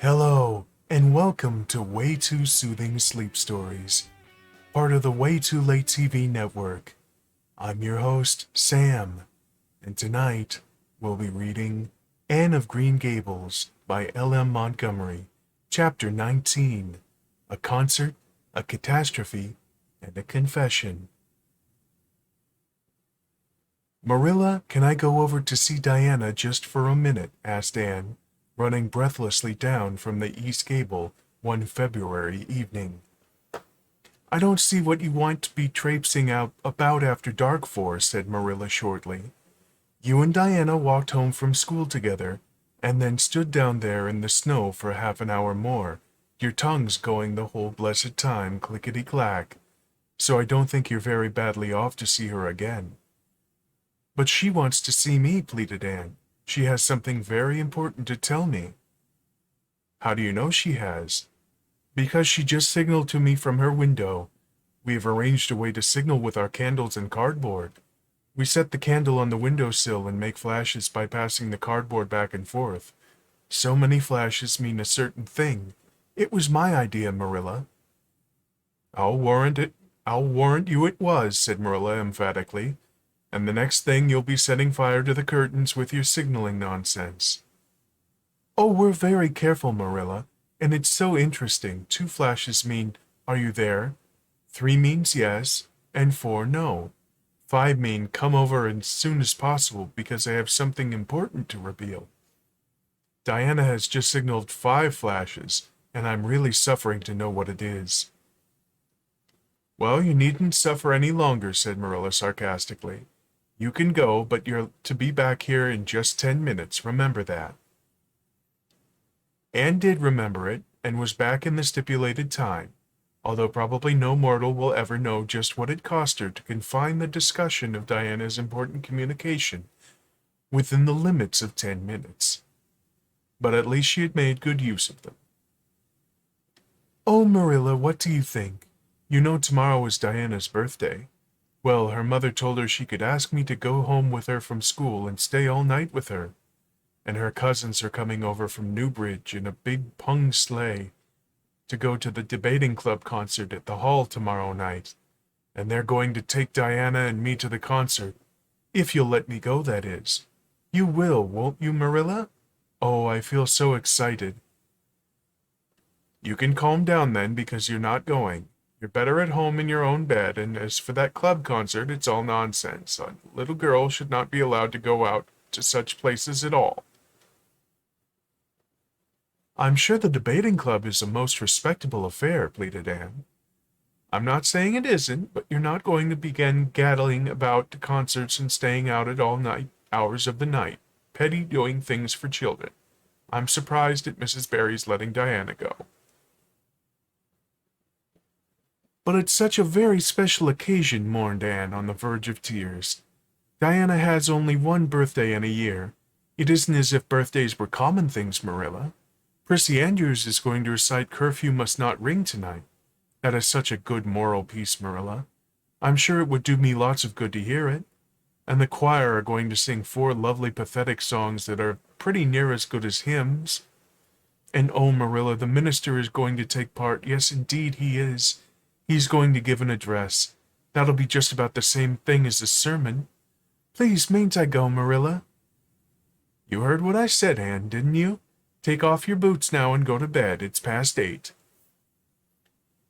Hello, and welcome to Way Too Soothing Sleep Stories, part of the Way Too Late TV network. I'm your host, Sam, and tonight we'll be reading Anne of Green Gables by L.M. Montgomery, Chapter 19, A Concert, a Catastrophe, and a Confession. Marilla, can I go over to see Diana just for a minute? Asked Anne, running breathlessly down from the east gable one February evening. I don't see what you want to be traipsing out about after dark for, said Marilla shortly. You and Diana walked home from school together, and then stood down there in the snow for half an hour more, your tongues going the whole blessed time clickety-clack. So I don't think you're very badly off to see her again. But she wants to see me, pleaded Anne. She has something very important to tell me. How do you know she has? Because she just signaled to me from her window. We have arranged a way to signal with our candles and cardboard. We set the candle on the windowsill and make flashes by passing the cardboard back and forth. So many flashes mean a certain thing. It was my idea, Marilla. I'll warrant you it was, said Marilla emphatically. And the next thing you'll be setting fire to the curtains with your signaling nonsense. Oh, we're very careful, Marilla, and it's so interesting. 2 flashes mean, are you there? 3 means yes, and 4 no. 5 mean, come over as soon as possible because I have something important to reveal. Diana has just signaled 5 flashes, and I'm really suffering to know what it is. Well, you needn't suffer any longer, said Marilla sarcastically. You can go, but you're to be back here in just 10 minutes. Remember that. Anne did remember it, and was back in the stipulated time, although probably no mortal will ever know just what it cost her to confine the discussion of Diana's important communication within the limits of 10 minutes. But at least she had made good use of them. Oh, Marilla, what do you think? You know tomorrow is Diana's birthday. Well, her mother told her she could ask me to go home with her from school and stay all night with her. And her cousins are coming over from Newbridge in a big pung sleigh to go to the debating club concert at the hall tomorrow night. And they're going to take Diana and me to the concert. If you'll let me go, that is. You will, won't you, Marilla? Oh, I feel so excited. You can calm down then, because you're not going. You're better at home in your own bed, and as for that club concert, it's all nonsense. A little girl should not be allowed to go out to such places at all. I'm sure the debating club is a most respectable affair, pleaded Anne. I'm not saying it isn't, but you're not going to begin gaddling about to concerts and staying out at all night hours of the night, petty doing things for children. I'm surprised at Mrs. Barry's letting Diana go. But it's such a very special occasion, mourned Anne, on the verge of tears. Diana has only one birthday in a year. It isn't as if birthdays were common things, Marilla. Prissy Andrews is going to recite Curfew Must Not Ring tonight. That is such a good moral piece, Marilla. I'm sure it would do me lots of good to hear it. And the choir are going to sing 4 lovely pathetic songs that are pretty near as good as hymns. And oh, Marilla, the minister is going to take part. Yes, indeed he is. He's going to give an address. That'll be just about the same thing as a sermon. Please, mayn't I go, Marilla? You heard what I said, Anne, didn't you? Take off your boots now and go to bed. It's past 8.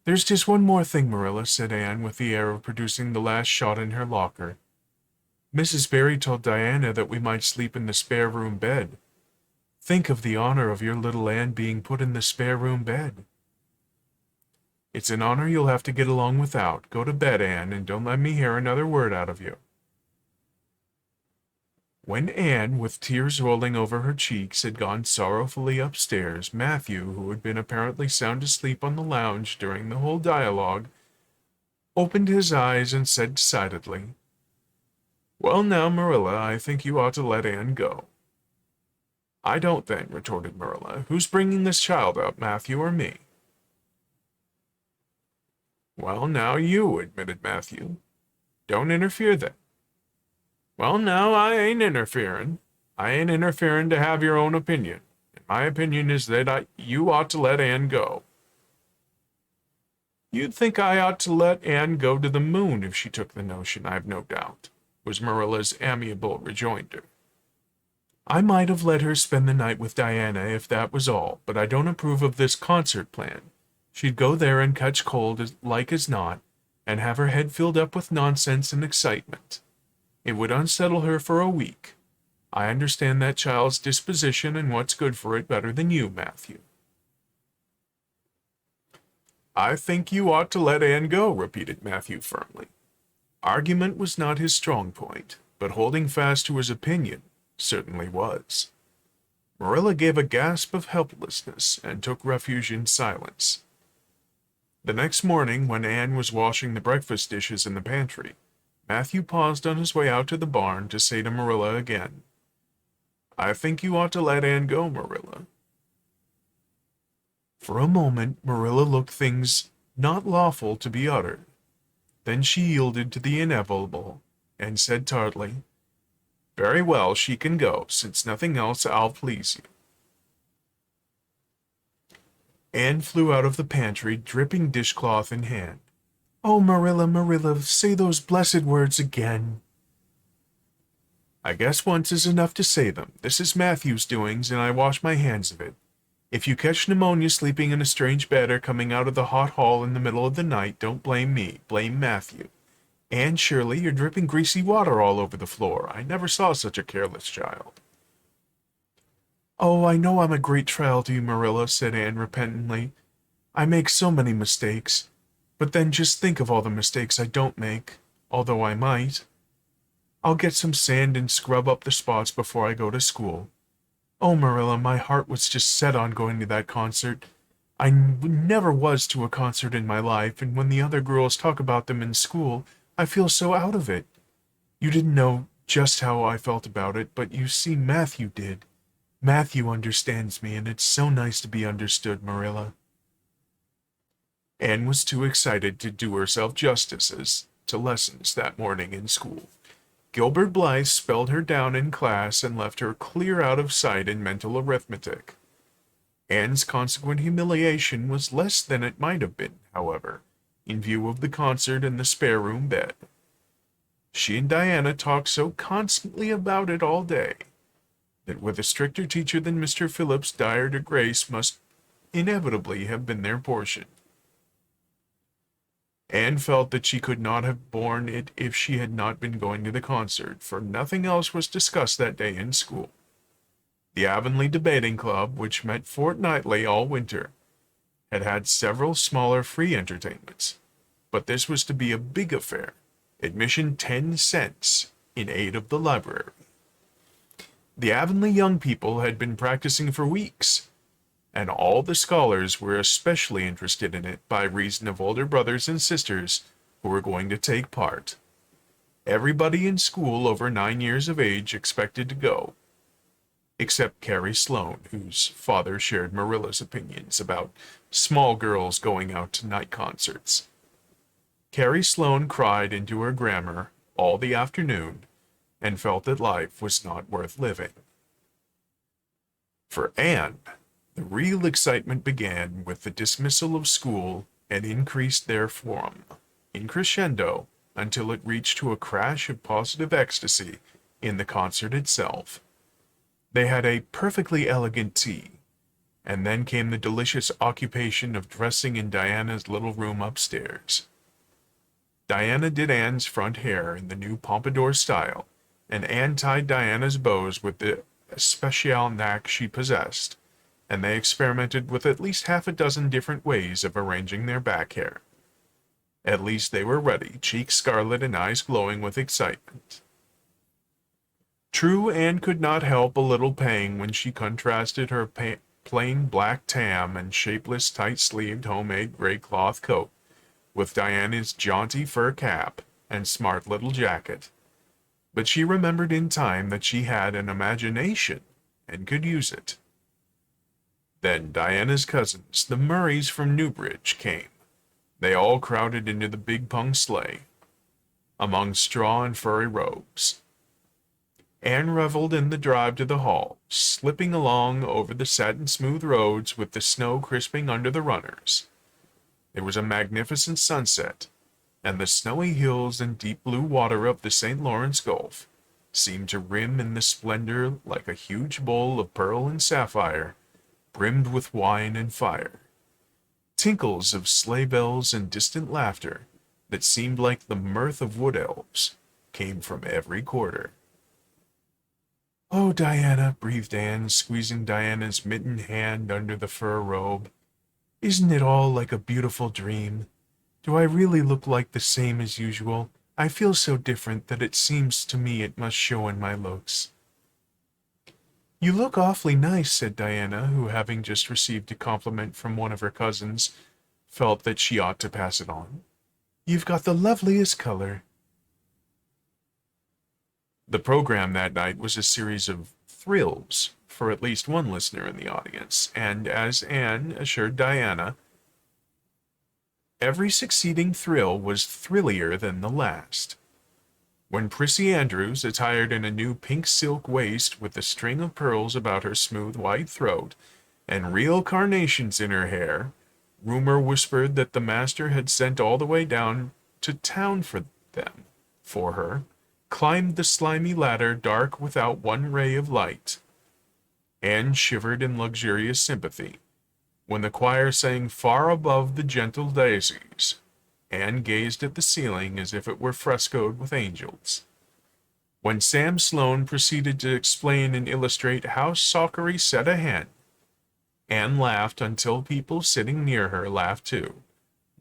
There's just one more thing, Marilla, said Anne, with the air of producing the last shot in her locker. Mrs. Barry told Diana that we might sleep in the spare room bed. Think of the honor of your little Anne being put in the spare room bed. It's an honor you'll have to get along without. Go to bed, Anne, and don't let me hear another word out of you. When Anne, with tears rolling over her cheeks, had gone sorrowfully upstairs, Matthew, who had been apparently sound asleep on the lounge during the whole dialogue, opened his eyes and said decidedly, Well now, Marilla, I think you ought to let Anne go. I don't then, retorted Marilla. Who's bringing this child up, Matthew or me? Well, now you, admitted Matthew. Don't interfere then. Well, now, I ain't interferin'. I ain't interferin' to have your own opinion. My opinion is that you ought to let Anne go. You'd think I ought to let Anne go to the moon if she took the notion, I've no doubt, was Marilla's amiable rejoinder. I might have let her spend the night with Diana if that was all, but I don't approve of this concert plan. She'd go there and catch cold like as not, and have her head filled up with nonsense and excitement. It would unsettle her for a week. I understand that child's disposition and what's good for it better than you, Matthew. I think you ought to let Anne go, repeated Matthew firmly. Argument was not his strong point, but holding fast to his opinion certainly was. Marilla gave a gasp of helplessness and took refuge in silence. The next morning, when Anne was washing the breakfast dishes in the pantry, Matthew paused on his way out to the barn to say to Marilla again, I think you ought to let Anne go, Marilla. For a moment, Marilla looked things not lawful to be uttered. Then she yielded to the inevitable and said tartly, Very well, she can go. Since nothing else, I'll please you. Anne flew out of the pantry, dripping dishcloth in hand. Oh, Marilla, Marilla, say those blessed words again. I guess once is enough to say them. This is Matthew's doings, and I wash my hands of it. If you catch pneumonia sleeping in a strange bed or coming out of the hot hall in the middle of the night, don't blame me. Blame Matthew. Anne Shirley, you're dripping greasy water all over the floor. I never saw such a careless child. Oh, I know I'm a great trial to you, Marilla, said Anne repentantly. I make so many mistakes. But then just think of all the mistakes I don't make, although I might. I'll get some sand and scrub up the spots before I go to school. Oh, Marilla, my heart was just set on going to that concert. I never was to a concert in my life, and when the other girls talk about them in school, I feel so out of it. You didn't know just how I felt about it, but you see Matthew did. Matthew understands me, and it's so nice to be understood, Marilla. Anne was too excited to do herself justice as to lessons that morning in school. Gilbert Blythe spelled her down in class and left her clear out of sight in mental arithmetic. Anne's consequent humiliation was less than it might have been, however, in view of the concert and the spare-room bed. She and Diana talked so constantly about it all day that with a stricter teacher than Mr. Phillips, dire disgrace must inevitably have been their portion. Anne felt that she could not have borne it if she had not been going to the concert, for nothing else was discussed that day in school. The Avonlea Debating Club, which met fortnightly all winter, had had several smaller free entertainments, but this was to be a big affair, admission 10 cents, in aid of the library. The Avonlea young people had been practicing for weeks, and all the scholars were especially interested in it by reason of older brothers and sisters who were going to take part. Everybody in school over 9 years of age expected to go, except Carrie Sloane, whose father shared Marilla's opinions about small girls going out to night concerts. Carrie Sloane cried into her grammar all the afternoon and felt that life was not worth living. For Anne, the real excitement began with the dismissal of school and increased therefrom, in crescendo, until it reached to a crash of positive ecstasy in the concert itself. They had a perfectly elegant tea, and then came the delicious occupation of dressing in Diana's little room upstairs. Diana did Anne's front hair in the new pompadour style, and Anne tied Diana's bows with the especial knack she possessed, and they experimented with at least half a dozen different ways of arranging their back hair. At least they were ready, cheeks scarlet and eyes glowing with excitement. True, Anne could not help a little pang when she contrasted her plain black tam and shapeless, tight-sleeved, homemade gray cloth coat with Diana's jaunty fur cap and smart little jacket. But she remembered in time that she had an imagination and could use it. Then Diana's cousins, the Murrays from Newbridge, came. They all crowded into the big pung sleigh, among straw and furry robes. Anne reveled in the drive to the hall, slipping along over the satin-smooth roads with the snow crisping under the runners. There was a magnificent sunset, and the snowy hills and deep blue water of the St. Lawrence Gulf seemed to rim in the splendor like a huge bowl of pearl and sapphire, brimmed with wine and fire. Tinkles of sleigh bells and distant laughter that seemed like the mirth of wood elves came from every quarter. "Oh, Diana," breathed Anne, squeezing Diana's mittened hand under the fur robe. "Isn't it all like a beautiful dream? Do I really look like the same as usual? I feel so different that it seems to me it must show in my looks." "You look awfully nice," said Diana, who, having just received a compliment from one of her cousins, felt that she ought to pass it on. "You've got the loveliest color." The program that night was a series of thrills for at least one listener in the audience, and as Anne assured Diana, every succeeding thrill was thrillier than the last. When Prissy Andrews, attired in a new pink silk waist with a string of pearls about her smooth white throat, and real carnations in her hair, rumor whispered that the master had sent all the way down to town for her, climbed the slimy ladder dark without one ray of light. Anne shivered in luxurious sympathy. When the choir sang Far Above the Gentle Daisies, Anne gazed at the ceiling as if it were frescoed with angels. When Sam Sloane proceeded to explain and illustrate how Sockery set a hen, Anne laughed until people sitting near her laughed too,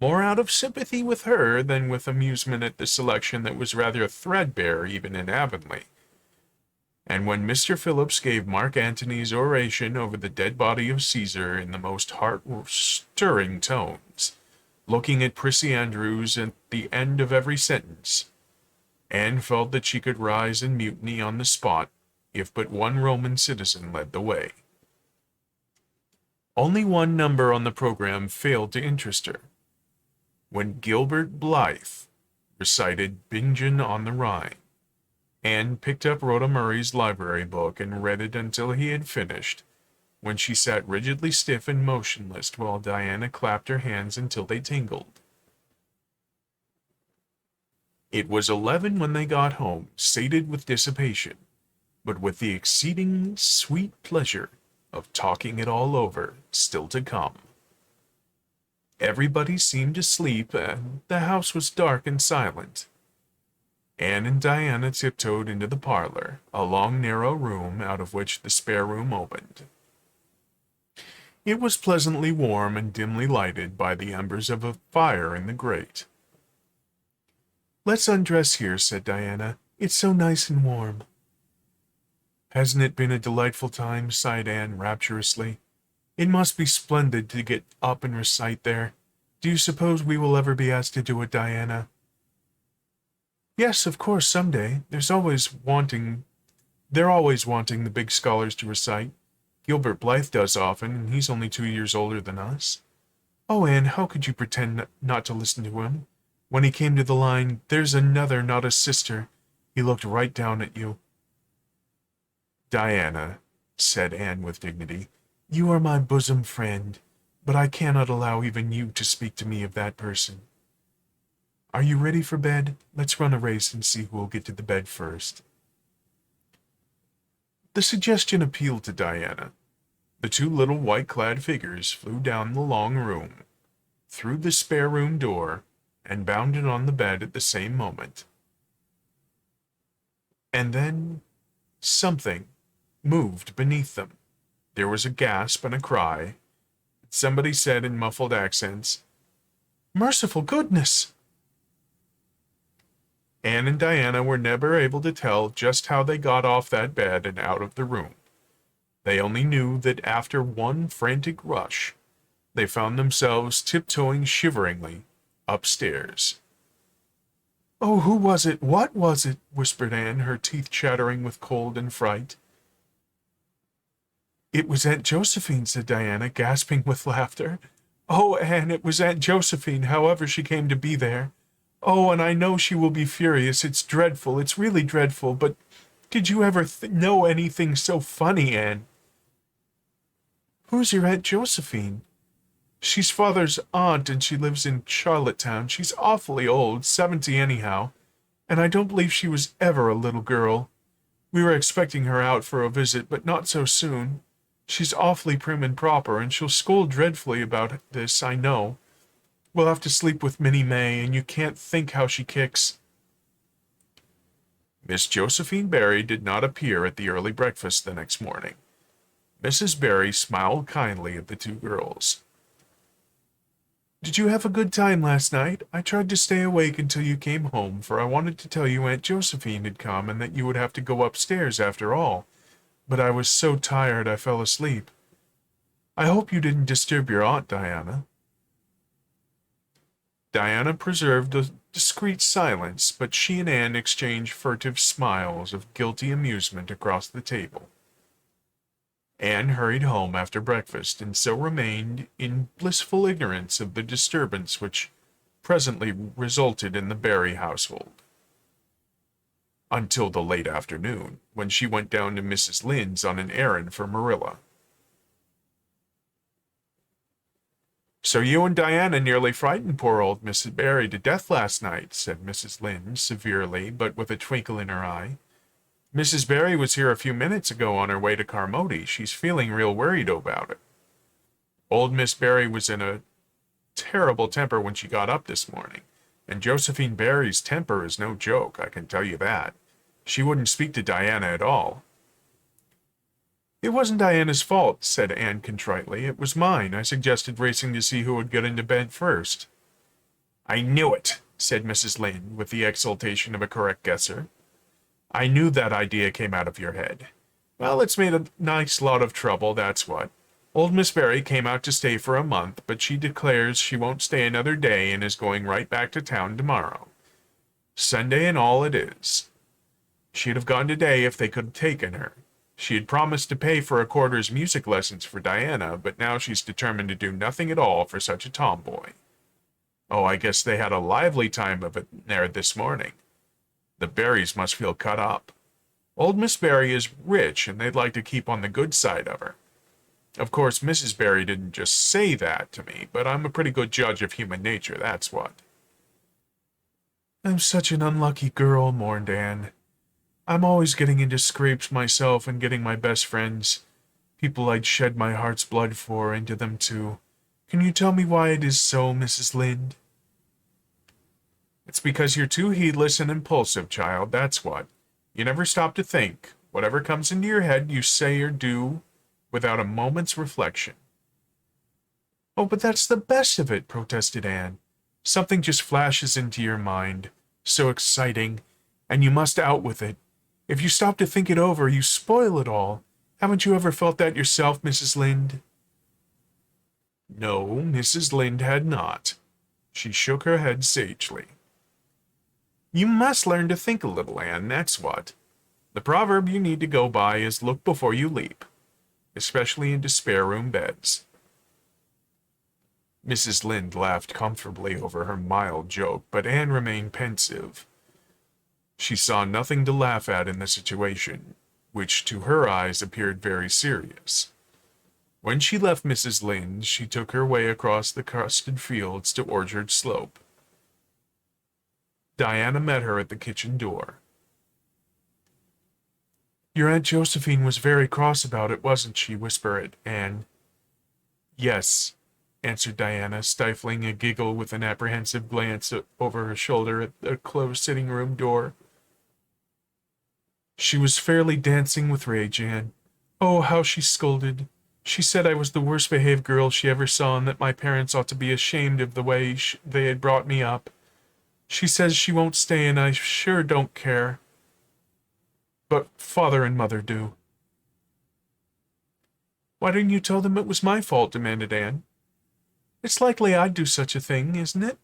more out of sympathy with her than with amusement at the selection that was rather threadbare even in Avonlea. And when Mr. Phillips gave Mark Antony's oration over the dead body of Caesar in the most heart-stirring tones, looking at Prissy Andrews at the end of every sentence, Anne felt that she could rise in mutiny on the spot if but one Roman citizen led the way. Only one number on the program failed to interest her. When Gilbert Blythe recited Bingen on the Rhine, Anne picked up Rhoda Murray's library book and read it until he had finished, when she sat rigidly stiff and motionless while Diana clapped her hands until they tingled. It was 11 when they got home, sated with dissipation, but with the exceeding sweet pleasure of talking it all over still to come. Everybody seemed asleep, and the house was dark and silent. Anne and Diana tiptoed into the parlor, a long narrow room out of which the spare room opened. It was pleasantly warm and dimly lighted by the embers of a fire in the grate. "Let's undress here," said Diana. "It's so nice and warm." "Hasn't it been a delightful time?" sighed Anne rapturously. "It must be splendid to get up and recite there. Do you suppose we will ever be asked to do it, Diana?" "Yes, of course, someday. They're always wanting the big scholars to recite. Gilbert Blythe does often, and he's only 2 years older than us." "Oh, Anne, how could you pretend not to listen to him? When he came to the line, 'There's another, not a sister,' he looked right down at you." "Diana," said Anne with dignity, "you are my bosom friend, but I cannot allow even you to speak to me of that person. Are you ready for bed? Let's run a race and see who will get to the bed first." The suggestion appealed to Diana. The two little white-clad figures flew down the long room, through the spare room door, and bounded on the bed at the same moment. And then something moved beneath them. There was a gasp and a cry. Somebody said in muffled accents, "Merciful goodness!" Anne and Diana were never able to tell just how they got off that bed and out of the room. They only knew that after one frantic rush, they found themselves tiptoeing shiveringly upstairs. "Oh, who was it? What was it?" whispered Anne, her teeth chattering with cold and fright. "It was Aunt Josephine," said Diana, gasping with laughter. "Oh, Anne, it was Aunt Josephine, however she came to be there. Oh, and I know she will be furious. It's dreadful. It's really dreadful, but Did you ever know anything so funny, Anne?" "Who's your Aunt Josephine?" "She's father's aunt, and she lives in Charlottetown. She's awfully old, 70 anyhow, and I don't believe she was ever a little girl. We were expecting her out for a visit, but not so soon. She's awfully prim and proper, and she'll scold dreadfully about this, I know. We'll have to sleep with Minnie May, and you can't think how she kicks." Miss Josephine Barry did not appear at the early breakfast the next morning. Mrs. Barry smiled kindly at the two girls. "Did you have a good time last night? I tried to stay awake until you came home, for I wanted to tell you Aunt Josephine had come and that you would have to go upstairs after all. But I was so tired I fell asleep. I hope you didn't disturb your aunt, Diana." Diana preserved a discreet silence, but she and Anne exchanged furtive smiles of guilty amusement across the table. Anne hurried home after breakfast, and so remained in blissful ignorance of the disturbance which presently resulted in the Barry household. Until the late afternoon, when she went down to Mrs. Lynde's on an errand for Marilla. "So you and Diana nearly frightened poor old Mrs. Barry to death last night," said Mrs. Lynde severely, but with a twinkle in her eye. "Mrs. Barry was here a few minutes ago on her way to Carmody. She's feeling real worried about it. Old Miss Barry was in a terrible temper when she got up this morning, and Josephine Barry's temper is no joke, I can tell you that. She wouldn't speak to Diana at all." "It wasn't Diana's fault," said Anne contritely. "It was mine. I suggested racing to see who would get into bed first." "I knew it," said Mrs. Lynde, with the exultation of a correct guesser. "I knew that idea came out of your head. Well, it's made a nice lot of trouble, that's what. Old Miss Barry came out to stay for a month, but she declares she won't stay another day and is going right back to town tomorrow. Sunday and all it is. She'd have gone today if they could have taken her. She had promised to pay for a quarter's music lessons for Diana, but now she's determined to do nothing at all for such a tomboy. Oh, I guess they had a lively time of it there this morning. The Barrys must feel cut up. Old Miss Barry is rich, and they'd like to keep on the good side of her. Of course, Mrs. Barry didn't just say that to me, but I'm a pretty good judge of human nature, that's what." "I'm such an unlucky girl," mourned Anne. "I'm always getting into scrapes myself and getting my best friends, people I'd shed my heart's blood for, into them too. Can you tell me why it is so, Mrs. Lynde?" "It's because you're too heedless and impulsive, child, that's what. You never stop to think. Whatever comes into your head, you say or do without a moment's reflection." "Oh, but that's the best of it," protested Anne. "Something just flashes into your mind, so exciting, and you must out with it. If you stop to think it over, you spoil it all. Haven't you ever felt that yourself, Mrs. Lynde?" No, Mrs. Lynde had not. She shook her head sagely. "You must learn to think a little, Anne, that's what. The proverb you need to go by is look before you leap, especially into spare-room beds." Mrs. Lynde laughed comfortably over her mild joke, but Anne remained pensive. She saw nothing to laugh at in the situation, which to her eyes appeared very serious. When she left Mrs. Lynde, she took her way across the crusted fields to Orchard Slope. Diana met her at the kitchen door. "Your Aunt Josephine was very cross about it, wasn't she?" whispered Anne. "Yes," answered Diana, stifling a giggle with an apprehensive glance over her shoulder at the closed sitting-room door. "She was fairly dancing with rage, Anne. Oh, how she scolded. She said I was the worst-behaved girl she ever saw and that my parents ought to be ashamed of the way they had brought me up. She says she won't stay, and I sure don't care. But father and mother do." "Why didn't you tell them it was my fault?" demanded Anne. "It's likely I'd do such a thing, isn't it?"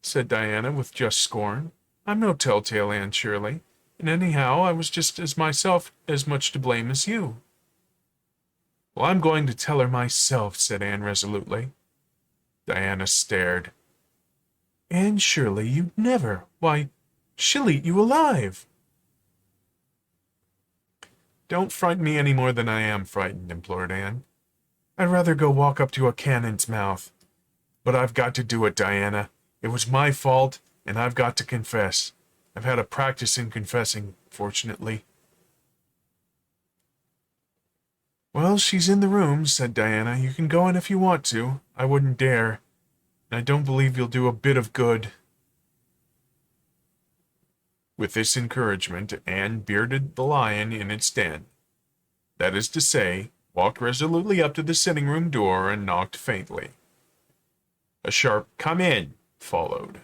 said Diana with just scorn. "I'm no telltale, Anne Shirley, and anyhow I was just as myself as much to blame as you." "Well, I'm going to tell her myself," said Anne resolutely. Diana stared. "Anne Shirley, you'd never. Why, she'll eat you alive." Don't frighten me any more than I am frightened, implored Anne. I'd rather go walk up to a cannon's mouth. But I've got to do it, Diana. It was my fault, and I've got to confess. I've had a practice in confessing, fortunately. Well, she's in the room, said Diana. You can go in if you want to. I wouldn't dare. And I don't believe you'll do a bit of good. With this encouragement, Anne bearded the lion in its den. That is to say, walked resolutely up to the sitting-room door and knocked faintly. A sharp "Come in" followed.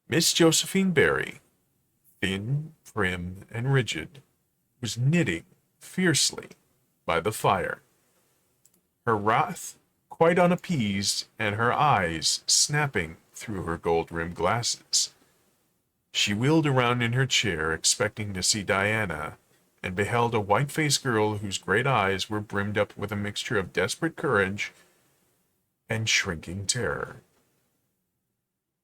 Miss Josephine Barry, thin, prim, and rigid, was knitting fiercely by the fire, her wrath quite unappeased and her eyes snapping through her gold-rimmed glasses. She wheeled around in her chair, expecting to see Diana, and beheld a white-faced girl whose great eyes were brimmed up with a mixture of desperate courage and shrinking terror.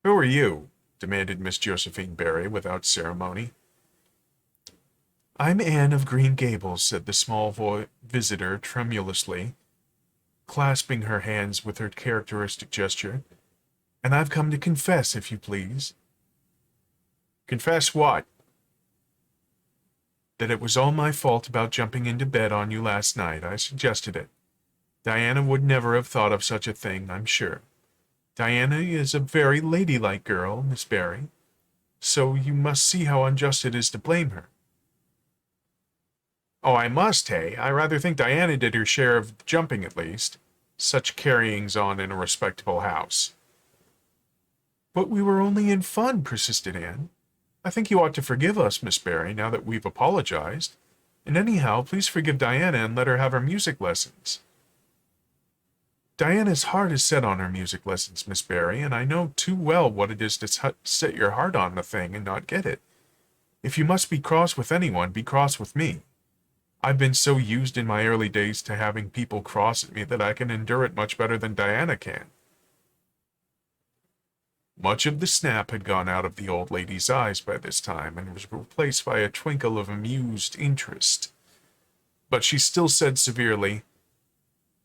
"Who are you?" demanded Miss Josephine Barry without ceremony. "I'm Anne of Green Gables," said the small visitor tremulously, clasping her hands with her characteristic gesture. "And I've come to confess, if you please." "Confess what?" "That it was all my fault about jumping into bed on you last night. I suggested it. Diana would never have thought of such a thing, I'm sure. Diana is a very ladylike girl, Miss Barry, so you must see how unjust it is to blame her." "Oh, I must, hey? I rather think Diana did her share of jumping, at least. Such carryings on in a respectable house." "But we were only in fun," persisted Anne. "I think you ought to forgive us, Miss Barry, now that we've apologized. And anyhow, please forgive Diana and let her have her music lessons." "Diana's heart is set on her music lessons, Miss Barry, and I know too well what it is to set your heart on a thing and not get it. If you must be cross with anyone, be cross with me. I've been so used in my early days to having people cross at me that I can endure it much better than Diana can." Much of the snap had gone out of the old lady's eyes by this time, and was replaced by a twinkle of amused interest. But she still said severely,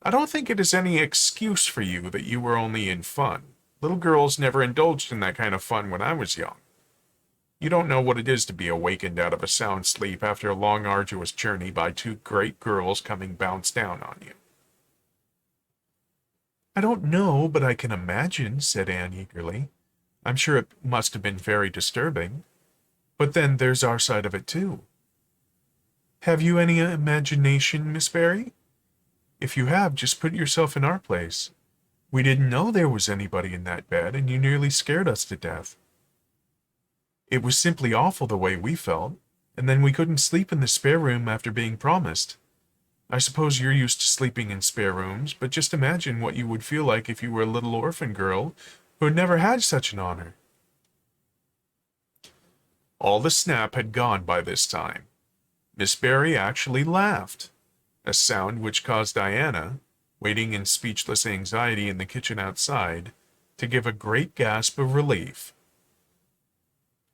"I don't think it is any excuse for you that you were only in fun. Little girls never indulged in that kind of fun when I was young. You don't know what it is to be awakened out of a sound sleep after a long arduous journey by two great girls coming bounce down on you." "I don't know, but I can imagine," said Anne eagerly. "I'm sure it must have been very disturbing. But then there's our side of it, too. Have you any imagination, Miss Barry? If you have, just put yourself in our place. We didn't know there was anybody in that bed, and you nearly scared us to death. It was simply awful the way we felt, and then we couldn't sleep in the spare room after being promised. I suppose you're used to sleeping in spare rooms, but just imagine what you would feel like if you were a little orphan girl who had never had such an honor." All the snap had gone by this time. Miss Barry actually laughed, a sound which caused Diana, waiting in speechless anxiety in the kitchen outside, to give a great gasp of relief.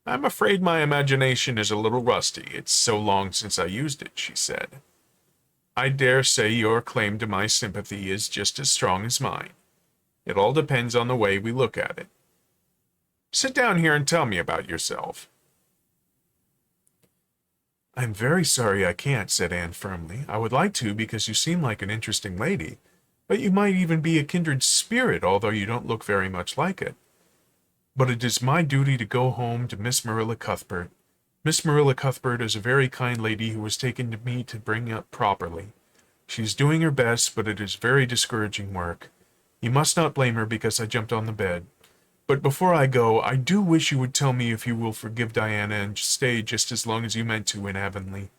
"I'm afraid my imagination is a little rusty. It's so long since I used it," she said. "I dare say your claim to my sympathy is just as strong as mine. It all depends on the way we look at it. Sit down here and tell me about yourself." "I'm very sorry I can't," said Anne firmly. "I would like to because you seem like an interesting lady, but you might even be a kindred spirit, although you don't look very much like it. But it is my duty to go home to Miss Marilla Cuthbert. Miss Marilla Cuthbert is a very kind lady who has taken to me to bring up properly. She is doing her best, but it is very discouraging work. You must not blame her because I jumped on the bed. But before I go, I do wish you would tell me if you will forgive Diana and stay just as long as you meant to in Avonlea."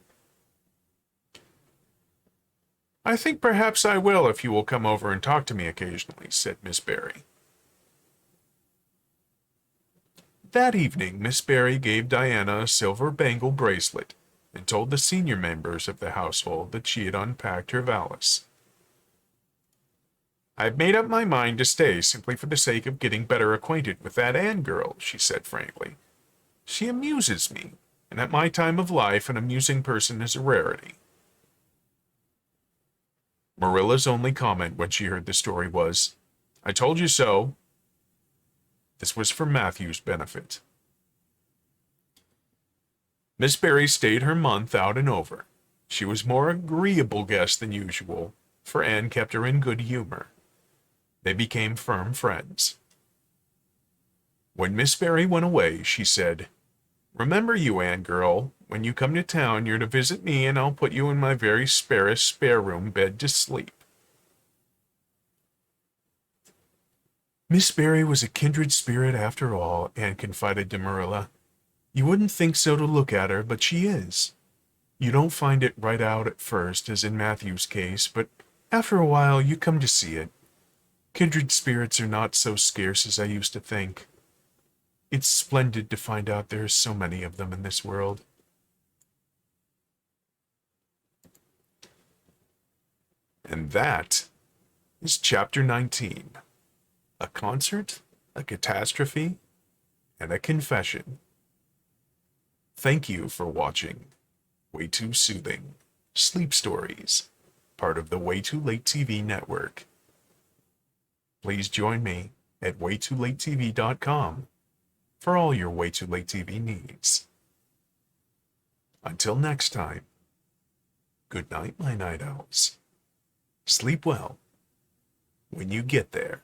"I think perhaps I will if you will come over and talk to me occasionally," said Miss Barry. That evening, Miss Barry gave Diana a silver bangle bracelet and told the senior members of the household that she had unpacked her valise. "I've made up my mind to stay simply for the sake of getting better acquainted with that Anne girl," she said frankly. "She amuses me. and at my time of life, an amusing person is a rarity. Marilla's only comment when she heard the story was, "I told you so." This was for Matthew's benefit. Miss Barry stayed her month out and over. She was more agreeable guest than usual, for Anne kept her in good humor. They became firm friends. When Miss Barry went away, she said, "Remember, you Anne girl, when you come to town, you're to visit me, and I'll put you in my very spare room bed to sleep." Miss Barry was a kindred spirit after all, Anne confided to Marilla. You wouldn't think so to look at her, but she is. You don't find it right out at first, as in Matthew's case, but after a while you come to see it. Kindred spirits are not so scarce as I used to think. It's splendid to find out there are so many of them in this world. And that is Chapter 19. A concert, a catastrophe, and a confession. Thank you for watching Way Too Soothing Sleep Stories, part of the Way Too Late TV network. Please join me at waytoolatetv.com for all your Way Too Late TV needs. Until next time, good night, my night owls. Sleep well when you get there.